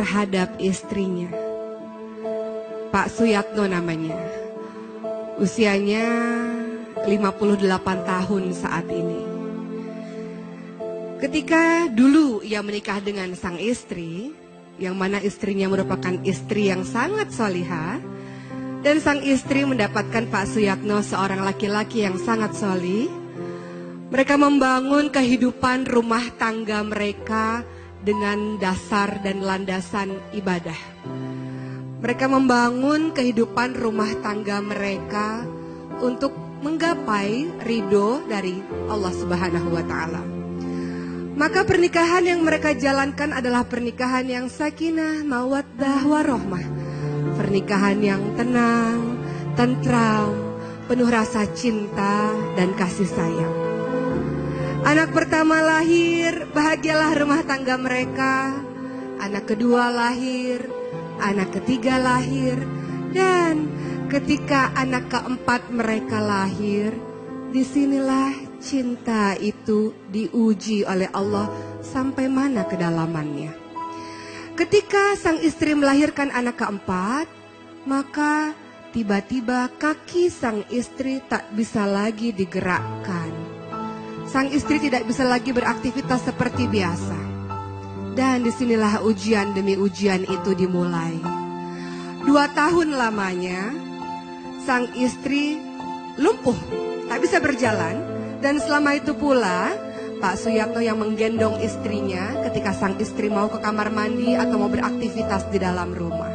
terhadap istrinya. Pak Suyatno namanya. Usianya 58 tahun saat ini. Ketika dulu ia menikah dengan sang istri, yang mana istrinya merupakan istri yang sangat solihah, dan sang istri mendapatkan Pak Suyatno seorang laki-laki yang sangat solih, mereka membangun kehidupan rumah tangga mereka dengan dasar dan landasan ibadah. Mereka membangun kehidupan rumah tangga mereka untuk menggapai ridho dari Allah Subhanahu wa Ta'ala. Maka pernikahan yang mereka jalankan adalah pernikahan yang sakinah, mawaddah, warohmah. Pernikahan yang tenang, tentram, penuh rasa cinta dan kasih sayang. Anak pertama lahir, bahagialah rumah tangga mereka. Anak kedua lahir, anak ketiga lahir, dan ketika anak keempat mereka lahir, disinilah cinta itu diuji oleh Allah sampai mana kedalamannya. Ketika sang istri melahirkan anak keempat, maka tiba-tiba kaki sang istri tak bisa lagi digerakkan. Sang istri tidak bisa lagi beraktivitas seperti biasa. Dan disinilah ujian demi ujian itu dimulai. 2 tahun lamanya, sang istri lumpuh, tak bisa berjalan. Dan selama itu pula, Pak Suyatno yang menggendong istrinya ketika sang istri mau ke kamar mandi atau mau beraktivitas di dalam rumah.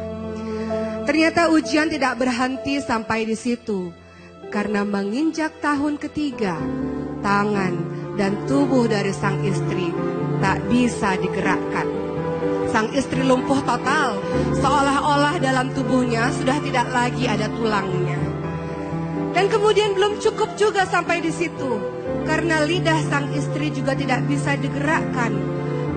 Ternyata ujian tidak berhenti sampai di situ. Karena menginjak tahun ketiga, tangan dan tubuh dari sang istri tak bisa digerakkan. Sang istri lumpuh total, seolah-olah dalam tubuhnya sudah tidak lagi ada tulangnya. Dan kemudian belum cukup juga sampai di situ. Karena lidah sang istri juga tidak bisa digerakkan,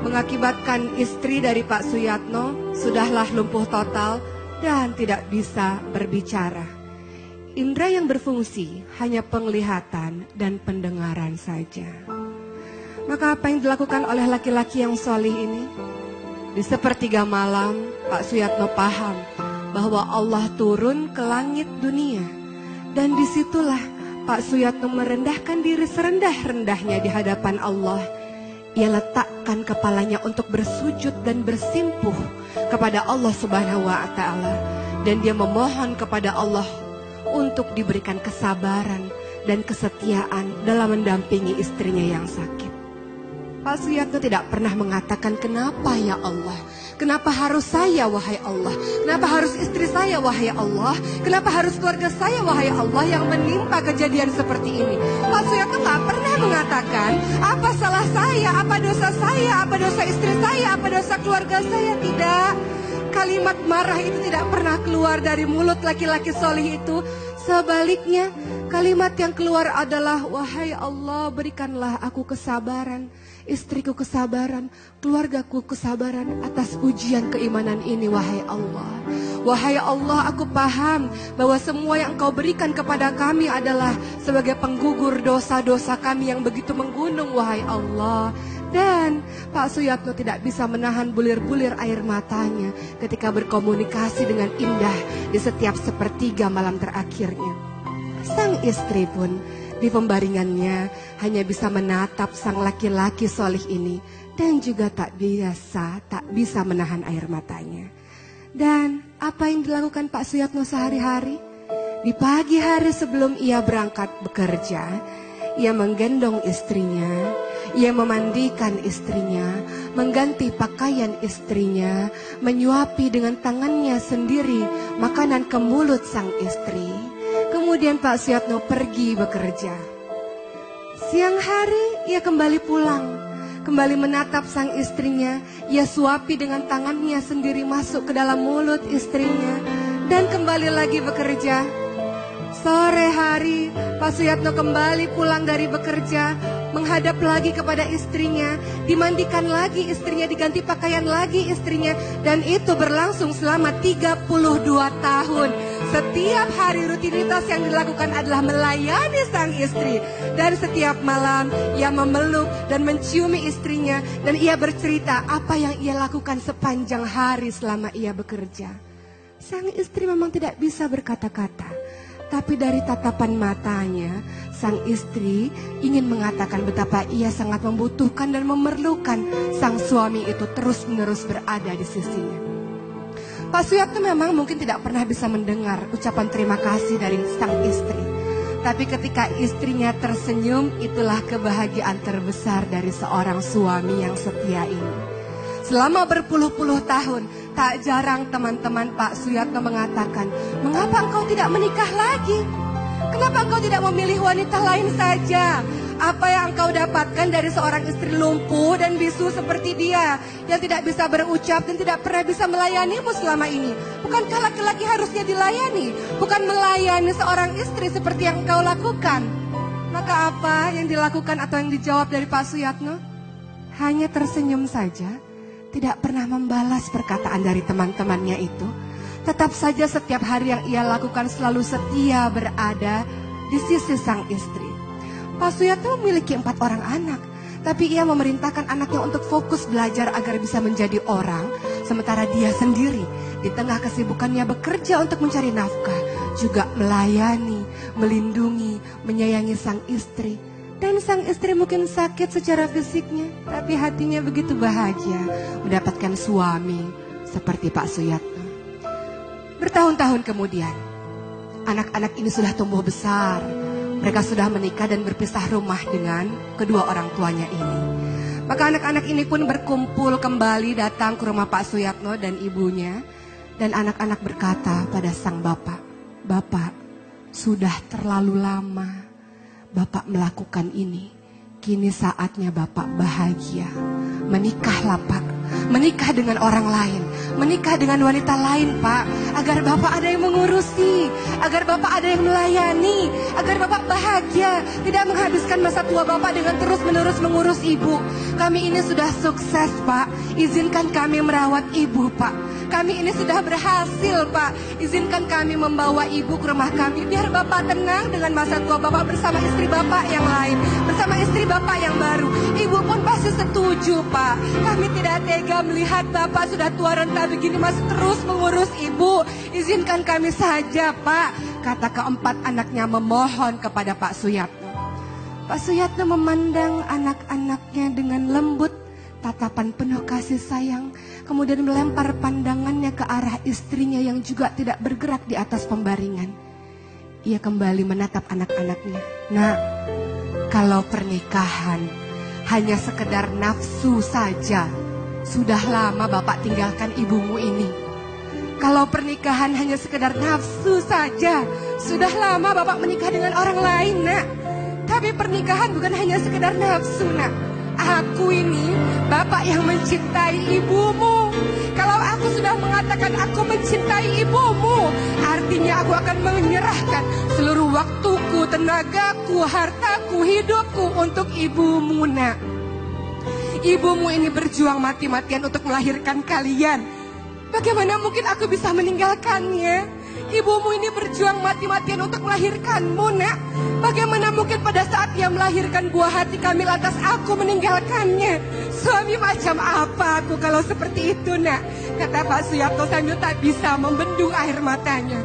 mengakibatkan istri dari Pak Suyatno sudahlah lumpuh total dan tidak bisa berbicara. Indra yang berfungsi hanya penglihatan dan pendengaran saja. Maka apa yang dilakukan oleh laki-laki yang solih ini? Di sepertiga malam, Pak Suyatno paham bahwa Allah turun ke langit dunia. Dan disitulah Pak Suyatno merendahkan diri serendah-rendahnya di hadapan Allah. Ia letakkan kepalanya untuk bersujud dan bersimpuh kepada Allah Subhanahu wa Ta'ala. Dan dia memohon kepada Allah untuk diberikan kesabaran dan kesetiaan dalam mendampingi istrinya yang sakit. Pak Suyatno tidak pernah mengatakan, kenapa ya Allah? Kenapa harus saya wahai Allah? Kenapa harus istri saya wahai Allah? Kenapa harus keluarga saya wahai Allah yang menimpa kejadian seperti ini? Pak Suyatno gak pernah mengatakan, apa salah saya, apa dosa saya, apa dosa istri saya, apa dosa keluarga saya. Tidak. Kalimat marah itu tidak pernah keluar dari mulut laki-laki solih itu. Sebaliknya, kalimat yang keluar adalah, wahai Allah, berikanlah aku kesabaran, istriku kesabaran, keluargaku kesabaran atas ujian keimanan ini, wahai Allah. Wahai Allah, aku paham bahwa semua yang Engkau berikan kepada kami adalah sebagai penggugur dosa-dosa kami yang begitu menggunung, wahai Allah. Dan Pak Suyatno tidak bisa menahan bulir-bulir air matanya ketika berkomunikasi dengan indah di setiap sepertiga malam terakhirnya. Sang istri pun di pembaringannya hanya bisa menatap sang laki-laki solih ini dan juga tak bisa menahan air matanya. Dan apa yang dilakukan Pak Suyatno sehari-hari? Di pagi hari sebelum ia berangkat bekerja, ia menggendong istrinya, ia memandikan istrinya, mengganti pakaian istrinya, menyuapi dengan tangannya sendiri makanan ke mulut sang istri. Kemudian Pak Suyatno pergi bekerja. Siang hari ia kembali pulang, kembali menatap sang istrinya. Ia suapi dengan tangannya sendiri masuk ke dalam mulut istrinya dan kembali lagi bekerja. Sore hari Pak Suyatno kembali pulang dari bekerja, menghadap lagi kepada istrinya, dimandikan lagi istrinya, diganti pakaian lagi istrinya, dan itu berlangsung selama 32 tahun. setiap hari rutinitas yang dilakukan adalah melayani sang istri. Dan setiap malam ia memeluk dan menciumi istrinya. Dan ia bercerita apa yang ia lakukan sepanjang hari selama ia bekerja. Sang istri memang tidak bisa berkata-kata, tapi dari tatapan matanya, sang istri ingin mengatakan betapa ia sangat membutuhkan dan memerlukan sang suami itu terus-menerus berada di sisinya. Pak Suyatno memang mungkin tidak pernah bisa mendengar ucapan terima kasih dari sang istri. Tapi ketika istrinya tersenyum, itulah kebahagiaan terbesar dari seorang suami yang setia ini. Selama berpuluh-puluh tahun, tak jarang teman-teman Pak Suyatno mengatakan, mengapa engkau tidak menikah lagi? Kenapa engkau tidak memilih wanita lain saja? Apa yang engkau dapatkan dari seorang istri lumpuh dan bisu seperti dia, yang tidak bisa berucap dan tidak pernah bisa melayanimu selama ini? Bukankah laki-laki harusnya dilayani, bukan melayani seorang istri seperti yang engkau lakukan? Maka apa yang dilakukan atau yang dijawab dari Pak Suyatno? Hanya tersenyum saja. Tidak pernah membalas perkataan dari teman-temannya itu. Tetap saja setiap hari yang ia lakukan selalu setia berada di sisi sang istri. Pak Suyatno memiliki 4 orang anak, tapi ia memerintahkan anaknya untuk fokus belajar agar bisa menjadi orang, sementara dia sendiri di tengah kesibukannya bekerja untuk mencari nafkah, juga melayani, melindungi, menyayangi sang istri. Dan sang istri mungkin sakit secara fisiknya, tapi hatinya begitu bahagia mendapatkan suami seperti Pak Suyatno. Bertahun-tahun kemudian, anak-anak ini sudah tumbuh besar. Mereka sudah menikah dan berpisah rumah dengan kedua orang tuanya ini. Maka anak-anak ini pun berkumpul kembali datang ke rumah Pak Suyatno dan ibunya. Dan anak-anak berkata pada sang bapak, "Bapak, sudah terlalu lama Bapak melakukan ini. Kini saatnya Bapak bahagia. Menikahlah Pak. Menikah dengan orang lain. Menikah dengan wanita lain Pak. Agar Bapak ada yang mengurusi. Agar Bapak ada yang melayani. Agar Bapak bahagia. Tidak menghabiskan masa tua Bapak dengan terus-menerus mengurus ibu. Kami ini sudah sukses Pak. Izinkan kami merawat ibu Pak. Kami ini sudah berhasil Pak. Izinkan kami membawa ibu ke rumah kami. Biar Bapak tenang dengan masa tua Bapak bersama istri Bapak yang lain. Bersama istri Bapak yang baru. Ibu pun pasti setuju Pak. Kami tidak tega melihat Bapak sudah tua renta begini masih terus mengurus ibu. Izinkan kami saja Pak. Kata keempat anaknya memohon kepada Pak Suyatno. Pak Suyatno memandang anak-anaknya dengan lembut. Tatapan penuh kasih sayang, kemudian melempar pandangannya ke arah istrinya yang juga tidak bergerak di atas pembaringan. Ia kembali menatap anak-anaknya. Nak, kalau pernikahan hanya sekedar nafsu saja, sudah lama Bapak tinggalkan ibumu ini. Kalau pernikahan hanya sekedar nafsu saja, sudah lama Bapak menikah dengan orang lain, Nak. Tapi pernikahan bukan hanya sekedar nafsu, Nak. Aku ini Bapak yang mencintai ibumu. Kalau aku sudah mengatakan aku mencintai ibumu, artinya aku akan menyerahkan seluruh waktuku, tenagaku, hartaku, hidupku untuk ibumu, Nak. Ibumu ini berjuang mati-matian untuk melahirkan kalian. Bagaimana mungkin aku bisa meninggalkannya? Ibumu ini berjuang mati-matian untuk melahirkanmu, Nak. Bagaimana mungkin pada saat dia melahirkan buah hati kami lantas aku meninggalkannya? Suami macam apa aku kalau seperti itu, Nak? Kata Pak Suyatno sambil tak bisa membendung air matanya.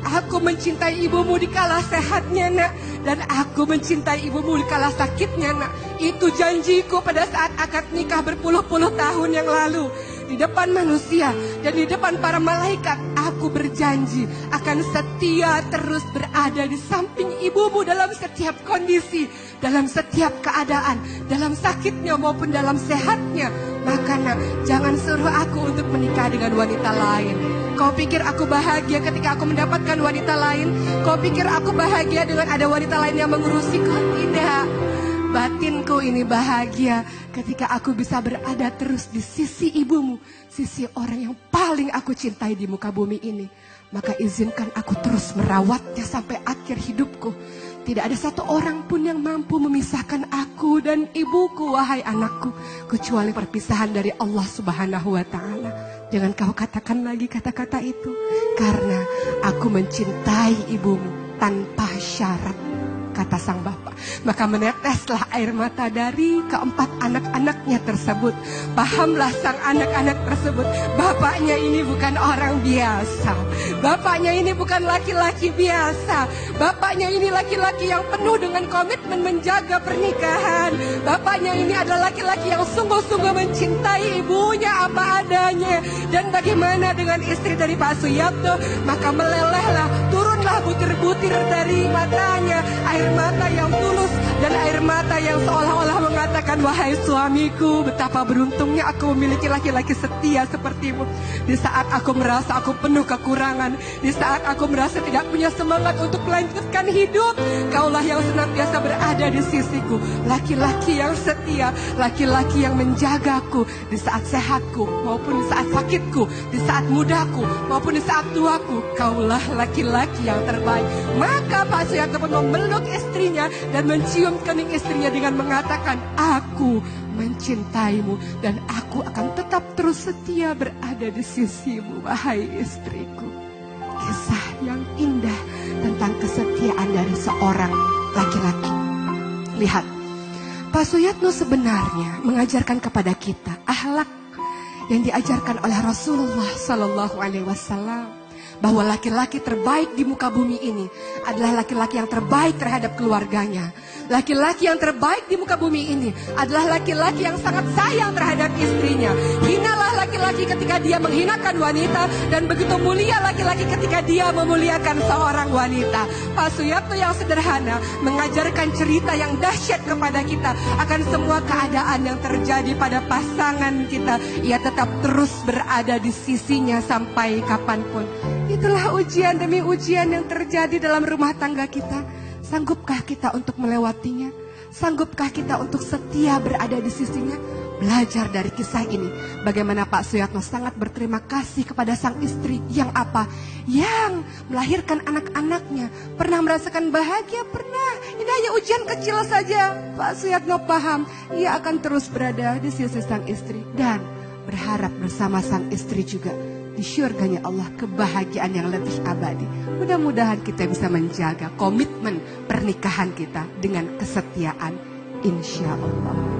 Aku mencintai ibumu di kala sehatnya, Nak. Dan aku mencintai ibumu di kala sakitnya, Nak. Itu janjiku pada saat akad nikah berpuluh-puluh tahun yang lalu. Di depan manusia dan di depan para malaikat, aku berjanji akan setia terus berada di samping ibumu dalam setiap kondisi, dalam setiap keadaan, dalam sakitnya maupun dalam sehatnya. Maka Nak, jangan suruh aku untuk menikah dengan wanita lain. Kau pikir aku bahagia ketika aku mendapatkan wanita lain? Kau pikir aku bahagia dengan ada wanita lain yang mengurusiku? Tidak. Batinku ini bahagia ketika aku bisa berada terus di sisi ibumu, sisi orang yang paling aku cintai di muka bumi ini. Maka izinkan aku terus merawatnya sampai akhir hidupku. Tidak ada satu orang pun yang mampu memisahkan aku dan ibuku, wahai anakku, kecuali perpisahan dari Allah Subhanahu wa Ta'ala. Jangan kau katakan lagi kata-kata itu. Karena aku mencintai ibumu tanpa syarat, kata sang bapak. Maka meneteslah air mata dari keempat anak-anaknya tersebut. Pahamlah sang anak-anak tersebut, bapaknya ini bukan orang biasa. Bapaknya ini bukan laki-laki biasa. Bapaknya ini laki-laki yang penuh dengan komitmen menjaga pernikahan. Bapaknya ini adalah laki-laki yang sungguh-sungguh mencintai ibunya apa adanya. Dan bagaimana dengan istri dari Pak Suyatno? Maka melelehlah, turunlah butir-butir dari matanya, air mata yang tulus dan air mata yang seolah-olah mengatakan, wahai suamiku, betapa beruntungnya aku memiliki laki-laki setia sepertimu. Di saat aku merasa aku penuh kekurangan, di saat aku merasa tidak punya semangat untuk melanjutkan hidup, kaulah yang senantiasa berada di sisiku. Laki-laki yang setia, laki-laki yang menjagaku di saat sehatku maupun di saat sakitku, di saat mudaku maupun di saat tuaku. Kaulah laki-laki yang terbaik. Maka Pak Suyatno pun memeluk istrinya dan mencium kening istrinya dengan mengatakan, aku mencintaimu dan aku akan tetap terus setia berada di sisimu, wahai istriku. Kisah yang indah tentang kesetiaan dari seorang laki-laki. Lihat, Pak Suyatno sebenarnya mengajarkan kepada kita akhlak yang diajarkan oleh Rasulullah Sallallahu Alaihi Wasallam, bahwa laki-laki terbaik di muka bumi ini adalah laki-laki yang terbaik terhadap keluarganya. Laki-laki yang terbaik di muka bumi ini adalah laki-laki yang sangat sayang terhadap istrinya. Hinalah laki-laki ketika dia menghinakan wanita, dan begitu mulia laki-laki ketika dia memuliakan seorang wanita. Pak Suyatno yang sederhana mengajarkan cerita yang dahsyat kepada kita akan semua keadaan yang terjadi pada pasangan kita. Ia tetap terus berada di sisinya sampai kapanpun. Itulah ujian demi ujian yang terjadi dalam rumah tangga kita. Sanggupkah kita untuk melewatinya? Sanggupkah kita untuk setia berada di sisinya? Belajar dari kisah ini, bagaimana Pak Suyatno sangat berterima kasih kepada sang istri yang apa? Yang melahirkan anak-anaknya. Pernah merasakan bahagia? Pernah. Ini hanya ujian kecil saja. Pak Suyatno paham, ia akan terus berada di sisi sang istri dan berharap bersama sang istri juga di syurganya Allah kebahagiaan yang lebih abadi. Mudah-mudahan kita bisa menjaga komitmen pernikahan kita dengan kesetiaan, insya Allah.